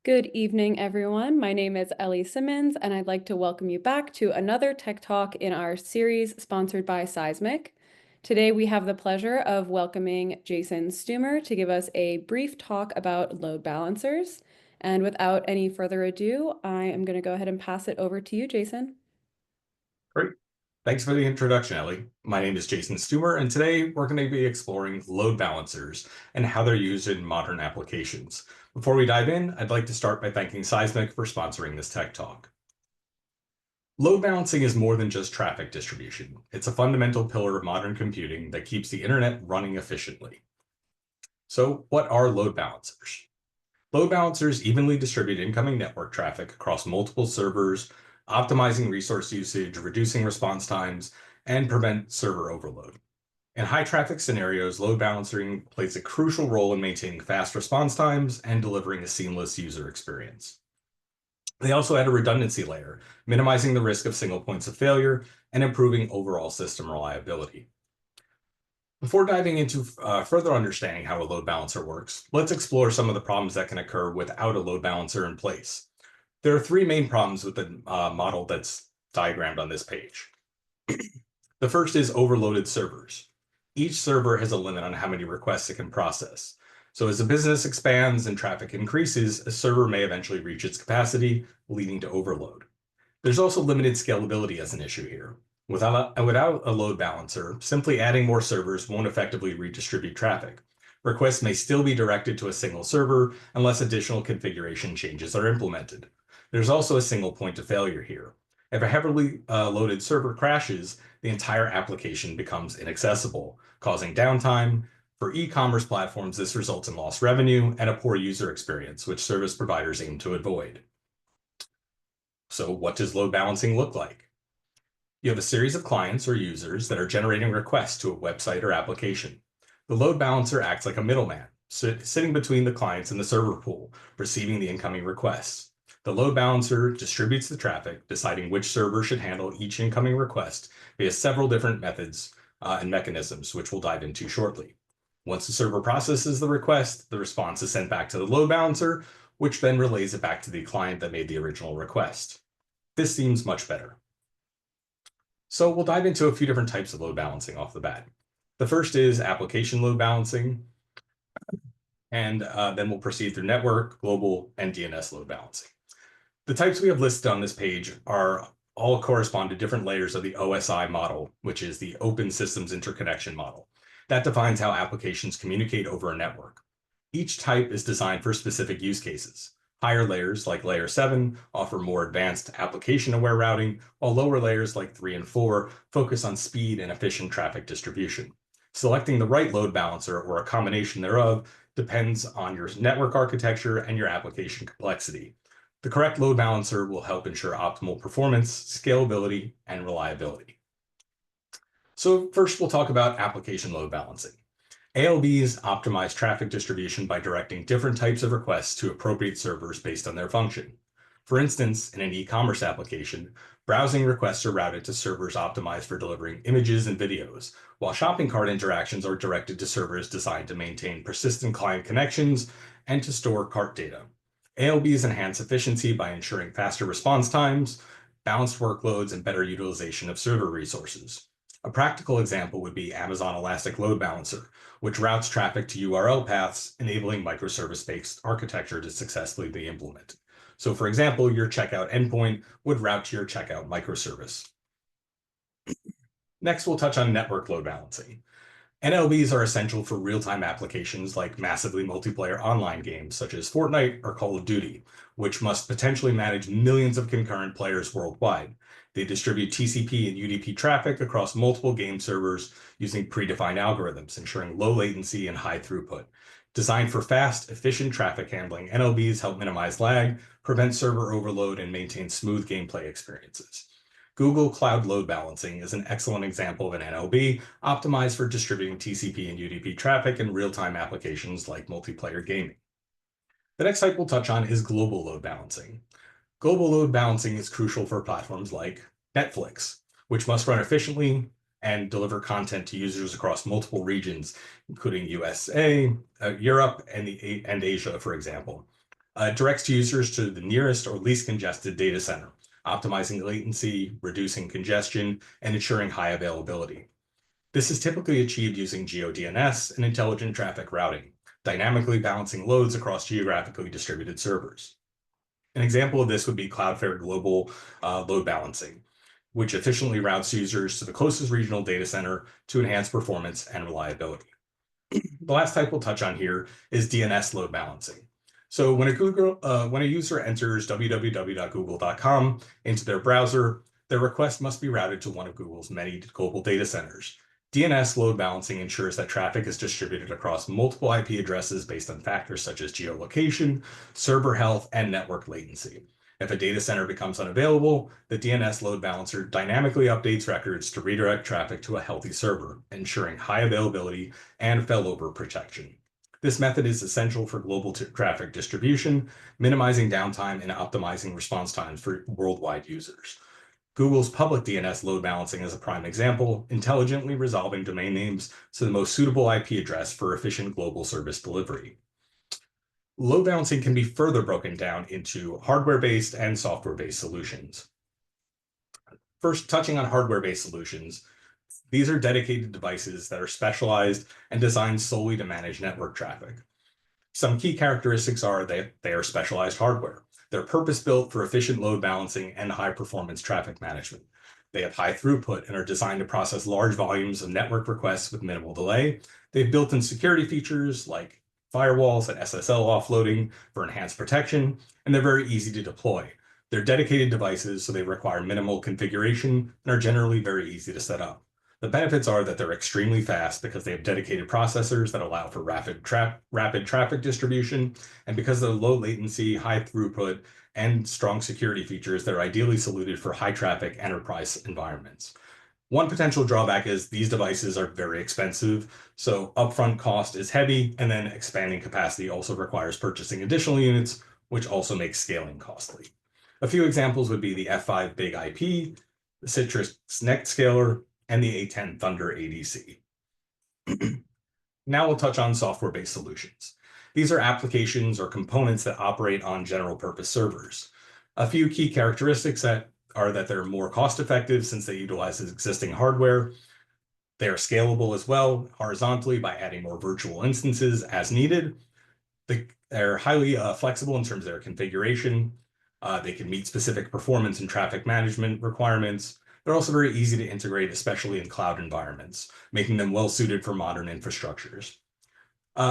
Good evening, everyone. My name is Ellie Simmons, and I'd like to welcome you back to another Tech Talk in our series sponsored by Seismic. Today, we have the pleasure of welcoming Jason Stumer to give us a brief talk about load balancers. And without any further ado, I am going to go ahead and pass it over to you, Jason. Great. Thanks for the introduction, Ellie. My name is Jason Stumer, and today we're going to be exploring load balancers and how they're used in modern applications. Before we dive in, I'd like to start by thanking Seismic for sponsoring this tech talk. Load balancing is more than just traffic distribution. It's a fundamental pillar of modern computing that keeps the internet running efficiently. So, what are load balancers? Load balancers evenly distribute incoming network traffic across multiple servers, optimizing resource usage, reducing response times, and prevent server overload. In high traffic scenarios, load balancing plays a crucial role in maintaining fast response times and delivering a seamless user experience. They also add a redundancy layer, minimizing the risk of single points of failure and improving overall system reliability. Before diving into further understanding how a load balancer works, let's explore some of the problems that can occur without a load balancer in place. There are three main problems with the model that's diagrammed on this page. The first is overloaded servers. Each server has a limit on how many requests it can process. So as the business expands and traffic increases, a server may eventually reach its capacity, leading to overload. There's also limited scalability as an issue here. Without a load balancer, simply adding more servers won't effectively redistribute traffic. Requests may still be directed to a single server unless additional configuration changes are implemented. There's also a single point of failure here. If a heavily loaded server crashes, the entire application becomes inaccessible, causing downtime. For e-commerce platforms, this results in lost revenue and a poor user experience, which service providers aim to avoid. So what does load balancing look like? You have a series of clients or users that are generating requests to a website or application. The load balancer acts like a middleman, sitting between the clients and the server pool, receiving the incoming requests. The load balancer distributes the traffic, deciding which server should handle each incoming request via several different methods and mechanisms, which we'll dive into shortly. Once the server processes the request, the response is sent back to the load balancer, which then relays it back to the client that made the original request. This seems much better. So we'll dive into a few different types of load balancing off the bat. The first is application load balancing, and then we'll proceed through network, global, and DNS load balancing. The types we have listed on this page are all correspond to different layers of the OSI model, which is the Open Systems Interconnection model. That defines how applications communicate over a network. Each type is designed for specific use cases. Higher layers, like layer 7, offer more advanced application-aware routing, while lower layers, like 3 and 4, focus on speed and efficient traffic distribution. Selecting the right load balancer, or a combination thereof, depends on your network architecture and your application complexity. The correct load balancer will help ensure optimal performance, scalability, and reliability. So first, we'll talk about application load balancing. ALBs optimize traffic distribution by directing different types of requests to appropriate servers based on their function. For instance, in an e-commerce application, browsing requests are routed to servers optimized for delivering images and videos, while shopping cart interactions are directed to servers designed to maintain persistent client connections and to store cart data. ALBs enhance efficiency by ensuring faster response times, balanced workloads, and better utilization of server resources. A practical example would be Amazon Elastic Load Balancer, which routes traffic to URL paths, enabling microservice-based architecture to successfully be implemented. So for example, your checkout endpoint would route to your checkout microservice. Next, we'll touch on network load balancing. NLBs are essential for real-time applications like massively multiplayer online games such as Fortnite or Call of Duty, which must potentially manage millions of concurrent players worldwide. They distribute TCP and UDP traffic across multiple game servers using predefined algorithms, ensuring low latency and high throughput. Designed for fast, efficient traffic handling, NLBs help minimize lag, prevent server overload, and maintain smooth gameplay experiences. Google Cloud Load Balancing is an excellent example of an NLB optimized for distributing TCP and UDP traffic in real-time applications like multiplayer gaming. The next type we'll touch on is global load balancing. Global load balancing is crucial for platforms like Netflix, which must run efficiently and deliver content to users across multiple regions, including USA, Europe, and Asia, for example. directs users to the nearest or least congested data center, optimizing latency, reducing congestion, and ensuring high availability. This is typically achieved using GeoDNS and intelligent traffic routing, dynamically balancing loads across geographically distributed servers. An example of this would be Cloudflare Global Load Balancing, which efficiently routes users to the closest regional data center to enhance performance and reliability. The last type we'll touch on here is DNS load balancing. So when a user enters www.google.com into their browser, their request must be routed to one of Google's many global data centers. DNS load balancing ensures that traffic is distributed across multiple IP addresses based on factors such as geolocation, server health, and network latency. If a data center becomes unavailable, the DNS load balancer dynamically updates records to redirect traffic to a healthy server, ensuring high availability and failover protection. This method is essential for global traffic distribution, minimizing downtime and optimizing response times for worldwide users. Google's public DNS load balancing is a prime example, intelligently resolving domain names to the most suitable IP address for efficient global service delivery. Load balancing can be further broken down into hardware-based and software-based solutions. First, touching on hardware-based solutions, these are dedicated devices that are specialized and designed solely to manage network traffic. Some key characteristics are that they are specialized hardware. They're purpose-built for efficient load balancing and high-performance traffic management. They have high throughput and are designed to process large volumes of network requests with minimal delay. They've built-in security features like firewalls and SSL offloading for enhanced protection, and they're very easy to deploy. They're dedicated devices, so they require minimal configuration and are generally very easy to set up. The benefits are that they're extremely fast because they have dedicated processors that allow for rapid traffic distribution, and because of the low latency, high throughput, and strong security features, they're ideally suited for high traffic enterprise environments. One potential drawback is these devices are very expensive, so upfront cost is heavy, and then expanding capacity also requires purchasing additional units, which also makes scaling costly. A few examples would be the F5 Big IP, the Citrix NetScaler, and the A10 Thunder ADC. Now we'll touch on software-based solutions. These are applications or components that operate on general-purpose servers. A few key characteristics are that they're more cost-effective since they utilize existing hardware. They are scalable as well, horizontally by adding more virtual instances as needed. They're highly flexible in terms of their configuration. They can meet specific performance and traffic management requirements. They're also very easy to integrate, especially in cloud environments, making them well-suited for modern infrastructures.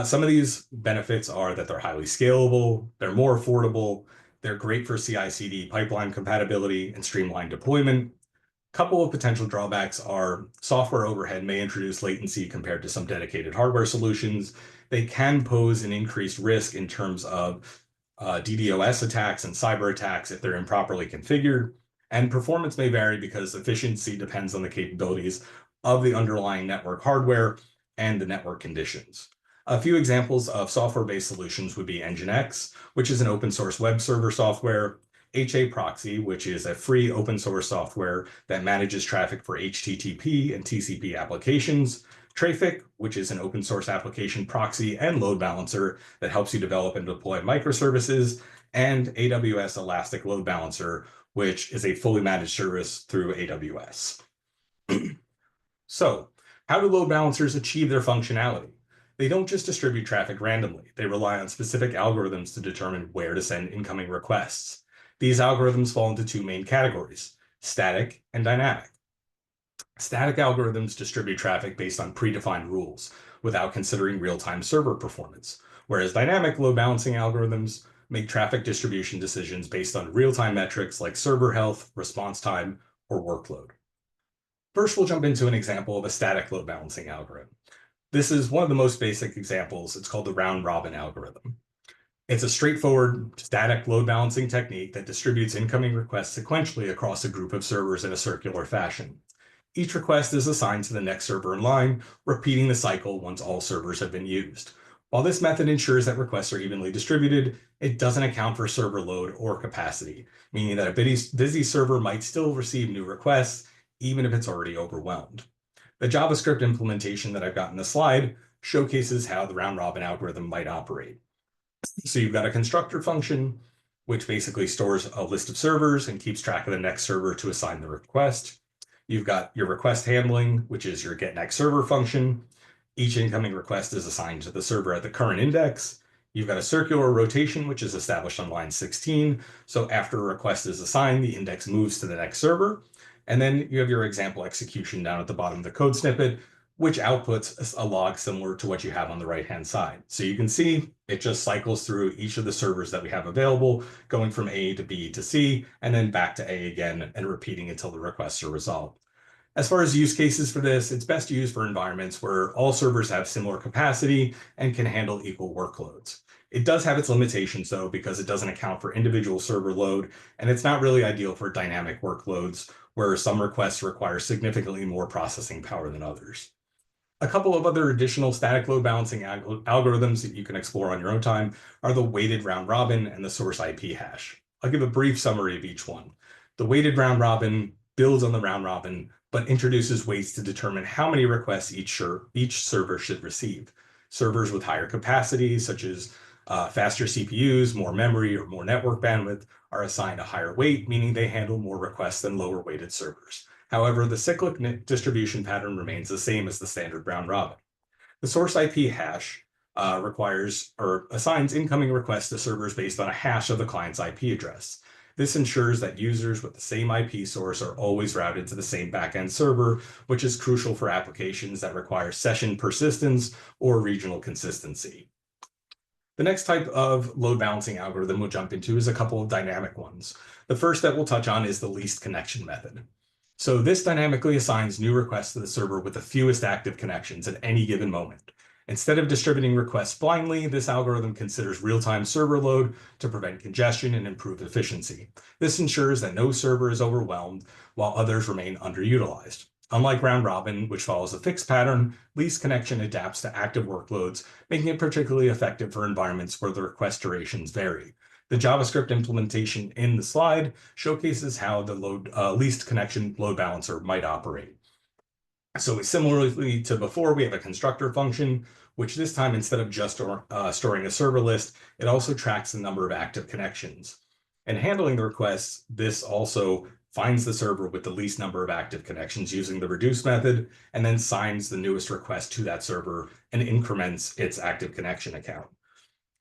Some of these benefits are that they're highly scalable, they're more affordable, they're great for CI/CD pipeline compatibility and streamlined deployment. A couple of potential drawbacks are software overhead may introduce latency compared to some dedicated hardware solutions. They can pose an increased risk in terms of DDoS attacks and cyber attacks if they're improperly configured. And performance may vary because efficiency depends on the capabilities of the underlying network hardware and the network conditions. A few examples of software-based solutions would be Nginx, which is an open source web server software, HAProxy, which is a free open source software that manages traffic for HTTP and TCP applications, Traefik, which is an open source application proxy and load balancer that helps you develop and deploy microservices, and AWS Elastic Load Balancer, which is a fully managed service through AWS. So, how do load balancers achieve their functionality? They don't just distribute traffic randomly. They rely on specific algorithms to determine where to send incoming requests. These algorithms fall into two main categories: static and dynamic. Static algorithms distribute traffic based on predefined rules without considering real-time server performance, whereas dynamic load balancing algorithms make traffic distribution decisions based on real-time metrics like server health, response time, or workload. First, we'll jump into an example of a static load balancing algorithm. This is one of the most basic examples. It's called the round-robin algorithm. It's a straightforward static load balancing technique that distributes incoming requests sequentially across a group of servers in a circular fashion. Each request is assigned to the next server in line, repeating the cycle once all servers have been used. While this method ensures that requests are evenly distributed, it doesn't account for server load or capacity, meaning that a busy server might still receive new requests, even if it's already overwhelmed. The JavaScript implementation that I've got in the slide showcases how the round-robin algorithm might operate. So you've got a constructor function, which basically stores a list of servers and keeps track of the next server to assign the request. You've got your request handling, which is your getNextServer function. Each incoming request is assigned to the server at the current index. You've got a circular rotation, which is established on line 16. So after a request is assigned, the index moves to the next server. And then you have your example execution down at the bottom of the code snippet, which outputs a log similar to what you have on the right-hand side. So you can see it just cycles through each of the servers that we have available, going from A to B to C, and then back to A again, and repeating until the requests are resolved. As far as use cases for this, it's best used for environments where all servers have similar capacity and can handle equal workloads. It does have its limitations, though, because it doesn't account for individual server load, and it's not really ideal for dynamic workloads where some requests require significantly more processing power than others. A couple of other additional static load balancing algorithms that you can explore on your own time are the weighted round robin and the source IP hash. I'll give a brief summary of each one. The weighted round robin builds on the round robin, but introduces ways to determine how many requests each server should receive. Servers with higher capacity, such as faster CPUs, more memory, or more network bandwidth, are assigned a higher weight, meaning they handle more requests than lower weighted servers. However, the cyclic distribution pattern remains the same as the standard round robin. The source IP hash requires or assigns incoming requests to servers based on a hash of the client's IP address. This ensures that users with the same IP source are always routed to the same backend server, which is crucial for applications that require session persistence or regional consistency. The next type of load balancing algorithm we'll jump into is a couple of dynamic ones. The first that we'll touch on is the least connection method. So this dynamically assigns new requests to the server with the fewest active connections at any given moment. Instead of distributing requests blindly, this algorithm considers real-time server load to prevent congestion and improve efficiency. This ensures that no server is overwhelmed while others remain underutilized. Unlike round robin, which follows a fixed pattern, least connection adapts to active workloads, making it particularly effective for environments where the request durations vary. The JavaScript implementation in the slide showcases how the least connection load balancer might operate. So similarly to before, we have a constructor function, which this time, instead of just storing a server list, it also tracks the number of active connections. And handling the requests, this also finds the server with the least number of active connections using the reduce method, and then signs the newest request to that server and increments its active connection account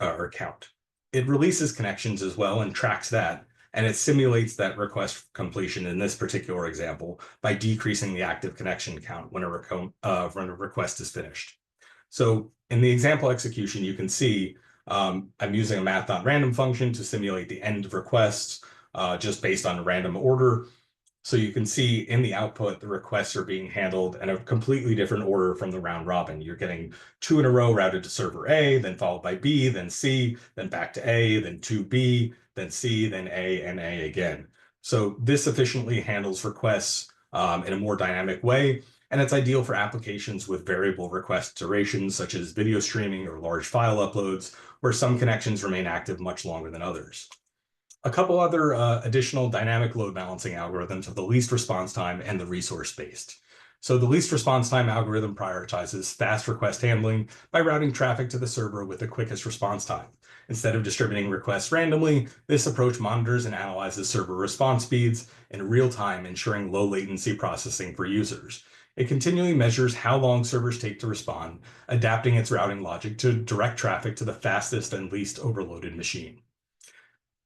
or count. It releases connections as well and tracks that, and it simulates that request completion in this particular example by decreasing the active connection count when a request is finished. So in the example execution, you can see I'm using a math.random function to simulate the end of requests just based on a random order. So you can see in the output, the requests are being handled in a completely different order from the round robin. You're getting 2 in a row routed to server A, then followed by B, then C, then back to A, then to B, then C, then A, and A again. So this efficiently handles requests in a more dynamic way, and it's ideal for applications with variable request durations, such as video streaming or large file uploads, where some connections remain active much longer than others. A couple other additional dynamic load balancing algorithms are the least response time and the resource-based. So the least response time algorithm prioritizes fast request handling by routing traffic to the server with the quickest response time. Instead of distributing requests randomly, this approach monitors and analyzes server response speeds in real time, ensuring low latency processing for users. It continually measures how long servers take to respond, adapting its routing logic to direct traffic to the fastest and least overloaded machine.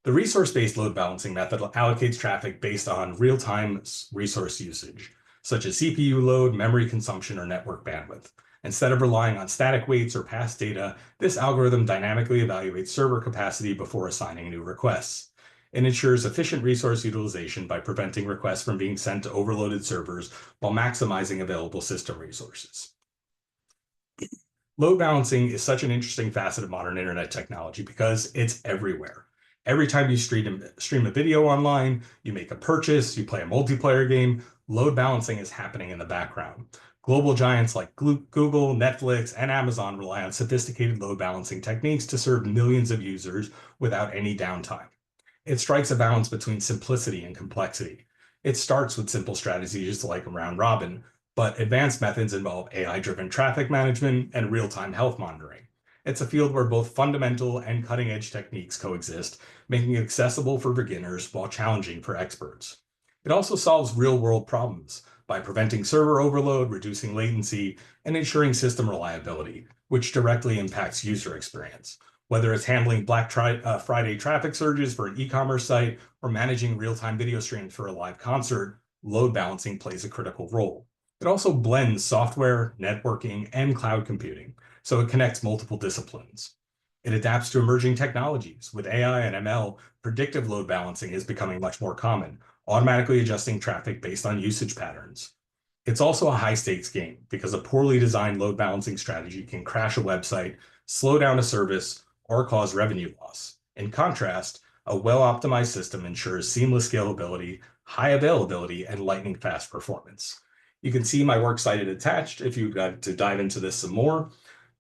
The resource-based load balancing method allocates traffic based on real-time resource usage, such as CPU load, memory consumption, or network bandwidth. Instead of relying on static weights or past data, this algorithm dynamically evaluates server capacity before assigning new requests. It ensures efficient resource utilization by preventing requests from being sent to overloaded servers while maximizing available system resources. Load balancing is such an interesting facet of modern internet technology because it's everywhere. Every time you stream a video online, you make a purchase, you play a multiplayer game, load balancing is happening in the background. Global giants like Google, Netflix, and Amazon rely on sophisticated load balancing techniques to serve millions of users without any downtime. It strikes a balance between simplicity and complexity. It starts with simple strategies like round robin, but advanced methods involve AI-driven traffic management and real-time health monitoring. It's a field where both fundamental and cutting-edge techniques coexist, making it accessible for beginners while challenging for experts. It also solves real-world problems by preventing server overload, reducing latency, and ensuring system reliability, which directly impacts user experience. Whether it's handling Friday traffic surges for an e-commerce site or managing real-time video streams for a live concert, load balancing plays a critical role. It also blends software, networking, and cloud computing, so it connects multiple disciplines. It adapts to emerging technologies. With AI and ML, predictive load balancing is becoming much more common, automatically adjusting traffic based on usage patterns. It's also a high-stakes game because a poorly designed load balancing strategy can crash a website, slow down a service, or cause revenue loss. In contrast, a well-optimized system ensures seamless scalability, high availability, and lightning-fast performance. You can see my works cited attached if you'd like to dive into this some more.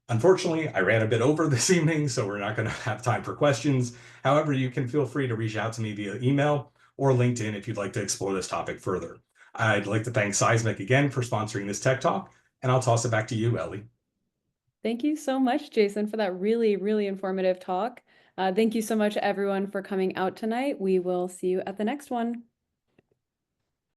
Unfortunately, I ran a bit over this evening, so we're not going to have time for questions. However, you can feel free to reach out to me via email or LinkedIn if you'd like to explore this topic further. I'd like to thank Seismic again for sponsoring this Tech Talk, and I'll toss it back to you, Ellie. Thank you so much, Jason, for that really, really informative talk. Thank you so much, everyone, for coming out tonight. We will see you at the next one.